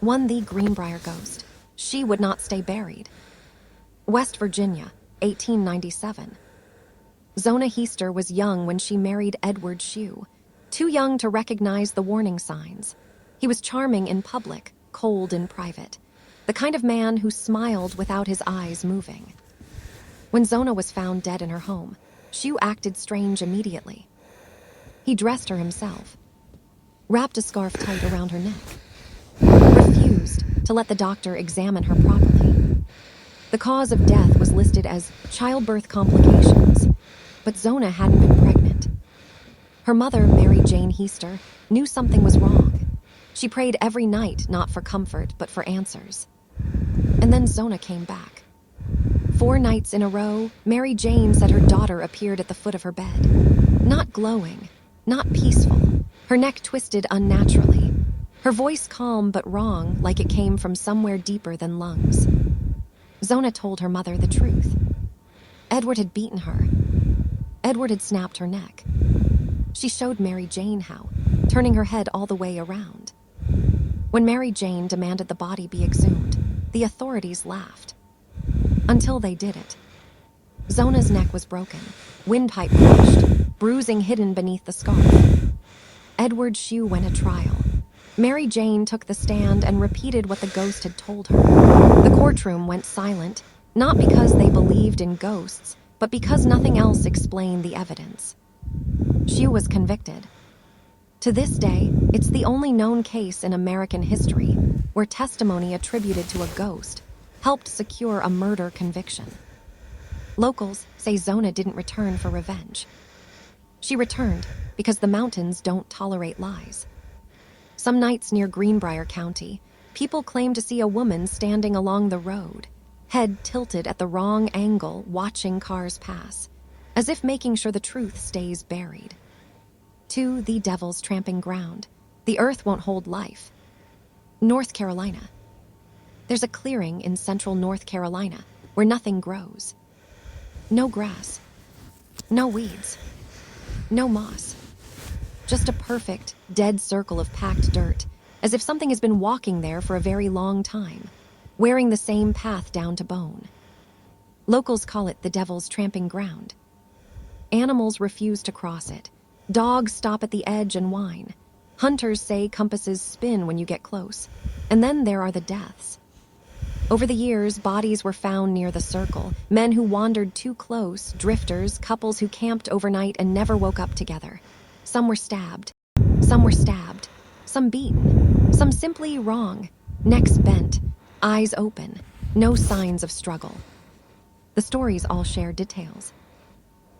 One, the Greenbrier Ghost. She would not stay buried. West Virginia, 1897. Zona Heaster was young when she married Edward Shue, too young to recognize the warning signs. He was charming in public, cold in private, the kind of man who smiled without his eyes moving. When Zona was found dead in her home, Shue acted strange immediately. He dressed her himself, wrapped a scarf tight around her neck, refused to let the doctor examine her properly. The cause of death was listed as childbirth complications, but Zona hadn't been pregnant. Her mother, Mary Jane Heaster, knew something was wrong. She prayed every night, not for comfort, but for answers. And then Zona came back. 4 nights in a row, Mary Jane said her daughter appeared at the foot of her bed. Not glowing, not peaceful. Her neck twisted unnaturally. Her voice calm but wrong, like it came from somewhere deeper than lungs. Zona told her mother the truth. Edward had beaten her. Edward had snapped her neck. She showed Mary Jane how, turning her head all the way around. When Mary Jane demanded the body be exhumed, the authorities laughed. Until they did it. Zona's neck was broken, windpipe crushed, bruising hidden beneath the scarf. Edward Shue went to trial. Mary Jane took the stand and repeated what the ghost had told her. The courtroom went silent, not because they believed in ghosts, but because nothing else explained the evidence. Shue was convicted. To this day, it's the only known case in American history where testimony attributed to a ghost helped secure a murder conviction. Locals say Zona didn't return for revenge. She returned because the mountains don't tolerate lies. Some nights near Greenbrier County, people claim to see a woman standing along the road, head tilted at the wrong angle, watching cars pass, as if making sure the truth stays buried. 2, the devil's tramping ground. The earth won't hold life. North Carolina. There's a clearing in central North Carolina where nothing grows. No grass. No weeds. No moss. Just a perfect, dead circle of packed dirt, as if something has been walking there for a very long time, wearing the same path down to bone. Locals call it the devil's tramping ground. Animals refuse to cross it. Dogs stop at the edge and whine. Hunters say compasses spin when you get close. And then there are the deaths. Over the years, bodies were found near the circle, men who wandered too close, drifters, couples who camped overnight and never woke up together. Some were stabbed, some beaten, some simply wrong, necks bent, eyes open, no signs of struggle. The stories all share details.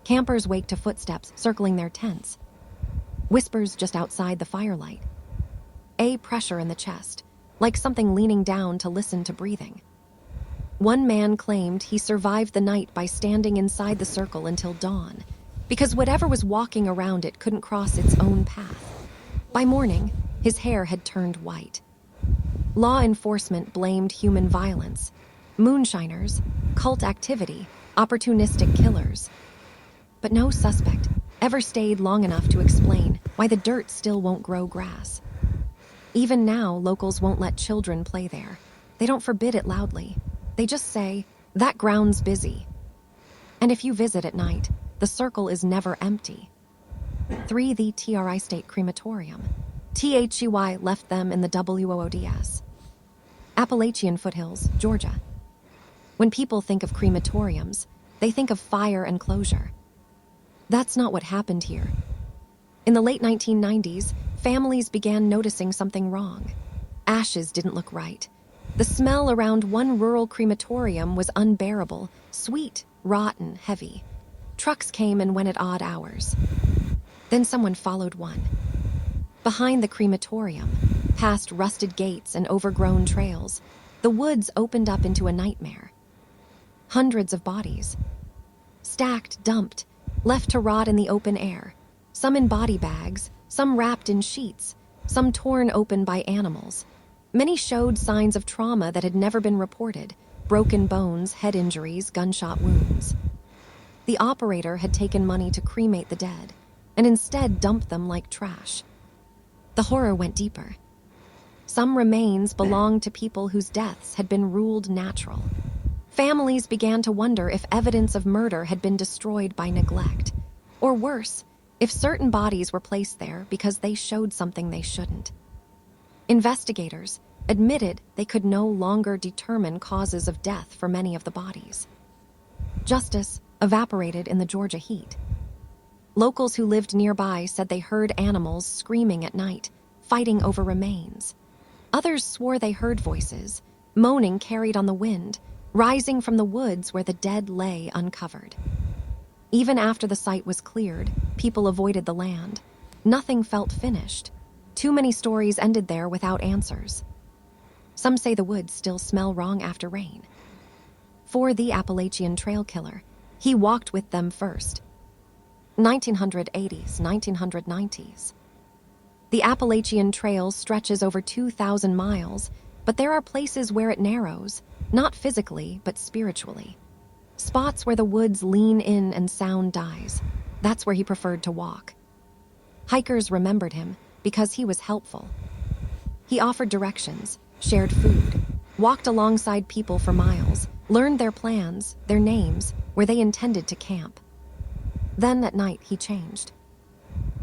Campers wake to footsteps circling their tents. Whispers just outside the firelight. A pressure in the chest, like something leaning down to listen to breathing. One man claimed he survived the night by standing inside the circle until dawn, because whatever was walking around it couldn't cross its own path. By morning, his hair had turned white. Law enforcement blamed human violence, moonshiners, cult activity, opportunistic killers. But no suspect ever stayed long enough to explain why the dirt still won't grow grass. Even now, locals won't let children play there. They don't forbid it loudly. They just say, "That ground's busy." And if you visit at night, the circle is never empty. 3, the Tri-State Crematorium. THEY left them in the WOODS. Appalachian foothills, Georgia. When people think of crematoriums, they think of fire and closure. That's not what happened here. In the late 1990s, families began noticing something wrong. Ashes didn't look right. The smell around one rural crematorium was unbearable, sweet, rotten, heavy. Trucks came and went at odd hours. Then someone followed one. Behind the crematorium, past rusted gates and overgrown trails, the woods opened up into a nightmare. Hundreds of bodies. Stacked, dumped, left to rot in the open air. Some in body bags, some wrapped in sheets, some torn open by animals. Many showed signs of trauma that had never been reported: broken bones, head injuries, gunshot wounds. The operator had taken money to cremate the dead, and instead dumped them like trash. The horror went deeper. Some remains belonged to people whose deaths had been ruled natural. Families began to wonder if evidence of murder had been destroyed by neglect, or worse, if certain bodies were placed there because they showed something they shouldn't. Investigators admitted they could no longer determine causes of death for many of the bodies. Justice evaporated in the Georgia heat. Locals who lived nearby said they heard animals screaming at night, fighting over remains. Others swore they heard voices, moaning carried on the wind, rising from the woods where the dead lay uncovered. Even after the site was cleared, people avoided the land. Nothing felt finished. Too many stories ended there without answers. Some say the woods still smell wrong after rain. For the Appalachian Trail Killer, he walked with them first. 1980s, 1990s. The Appalachian Trail stretches over 2,000 miles, but there are places where it narrows, not physically, but spiritually. Spots where the woods lean in and sound dies. That's where he preferred to walk. Hikers remembered him because he was helpful. He offered directions, shared food, walked alongside people for miles, learned their plans, their names, where they intended to camp. Then at night he changed.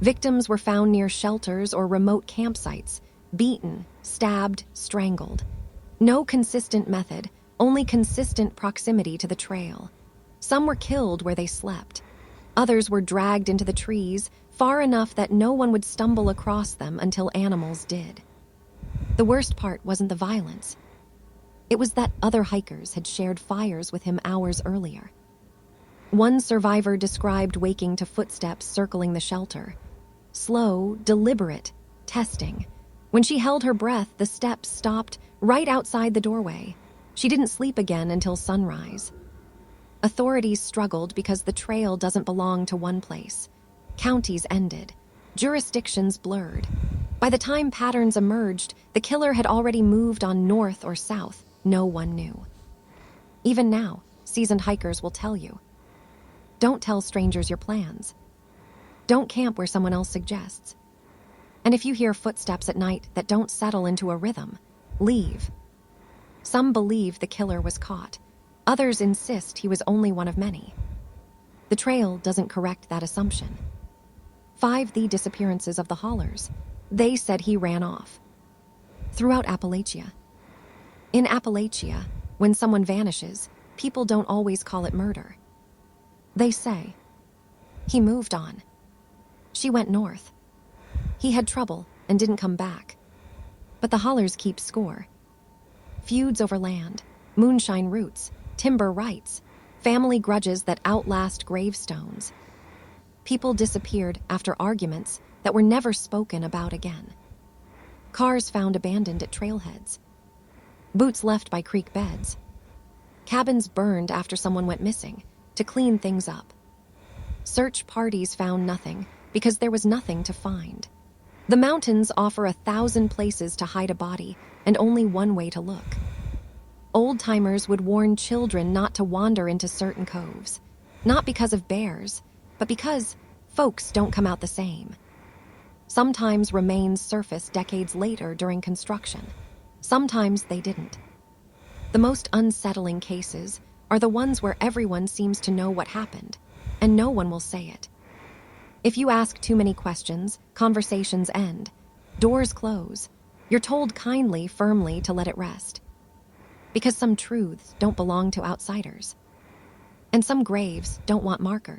Victims were found near shelters or remote campsites, beaten, stabbed, strangled. No consistent method, only consistent proximity to the trail. Some were killed where they slept. Others were dragged into the trees, far enough that no one would stumble across them until animals did. The worst part wasn't the violence. It was that other hikers had shared fires with him hours earlier. One survivor described waking to footsteps circling the shelter. Slow, deliberate, testing. When she held her breath, the steps stopped right outside the doorway. She didn't sleep again until sunrise. Authorities struggled because the trail doesn't belong to one place. Counties ended. Jurisdictions blurred. By the time patterns emerged, the killer had already moved on north or south. No one knew. Even now, seasoned hikers will tell you, don't tell strangers your plans. Don't camp where someone else suggests. And if you hear footsteps at night that don't settle into a rhythm, leave. Some believe the killer was caught. Others insist he was only one of many. The trail doesn't correct that assumption. 5 The disappearances of the haulers. They said he ran off. Throughout Appalachia. In Appalachia, when someone vanishes, people don't always call it murder. They say, he moved on. She went north. He had trouble and didn't come back. But the haulers keep score. Feuds over land, moonshine routes, timber rights, family grudges that outlast gravestones. People disappeared after arguments that were never spoken about again. Cars found abandoned at trailheads. Boots left by creek beds. Cabins burned after someone went missing to clean things up. Search parties found nothing because there was nothing to find. The mountains offer 1,000 places to hide a body and only one way to look. Old-timers would warn children not to wander into certain coves, not because of bears, but because folks don't come out the same. Sometimes remains surfaced decades later during construction. Sometimes they didn't. The most unsettling cases are the ones where everyone seems to know what happened, and no one will say it. If you ask too many questions, conversations end. Doors close. You're told kindly, firmly to let it rest. Because some truths don't belong to outsiders. And some graves don't want markers.